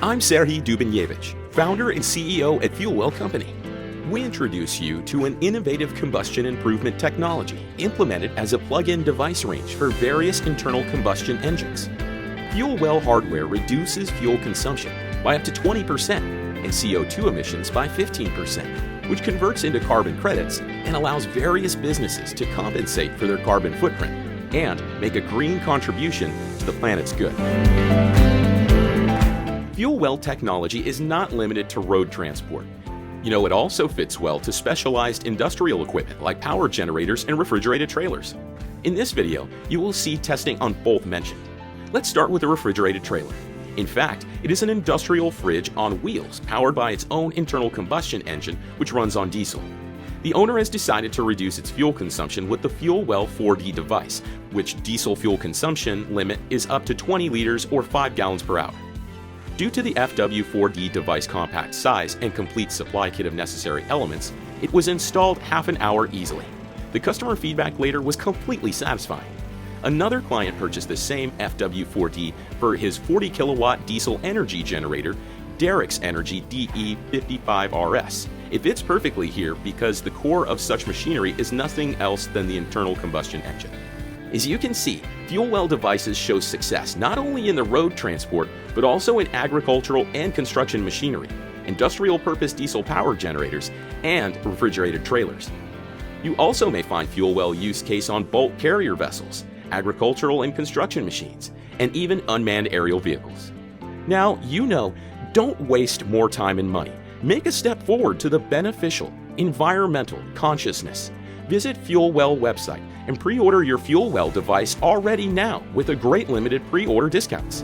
I'm Serhiy Dubinevich, founder and CEO at FuelWell Company. We introduce you to an innovative combustion improvement technology implemented as a plug-in device range for various internal combustion engines. FuelWell hardware reduces fuel consumption by up to 20% and CO2 emissions by 15%, which converts into carbon credits and allows various businesses to compensate for their carbon footprint and make a green contribution to the planet's good. FuelWell technology is not limited to road transport. It also fits well to specialized industrial equipment like power generators and refrigerated trailers. In this video, you will see testing on both mentioned. Let's start with the refrigerated trailer. In fact, it is an industrial fridge on wheels powered by its own internal combustion engine, which runs on diesel. The owner has decided to reduce its fuel consumption with the FuelWell 4D device, which diesel fuel consumption limit is up to 20 liters or 5 gallons per hour. Due to the FW4D device compact size and complete supply kit of necessary elements, it was installed half an hour easily. The customer feedback later was completely satisfying. Another client purchased the same FW4D for his 40 kilowatt diesel energy generator, Derek's Energy DE55RS. It fits perfectly here because the core of such machinery is nothing else than the internal combustion engine. As you can see, FuelWell devices show success not only in the road transport, but also in agricultural and construction machinery, industrial purpose diesel power generators, and refrigerated trailers. You also may find FuelWell use case on bulk carrier vessels, agricultural and construction machines, and even unmanned aerial vehicles. Now, don't waste more time and money. Make a step forward to the beneficial, environmental consciousness. Visit FuelWell website and pre-order your FuelWell device already now with a great limited pre-order discounts.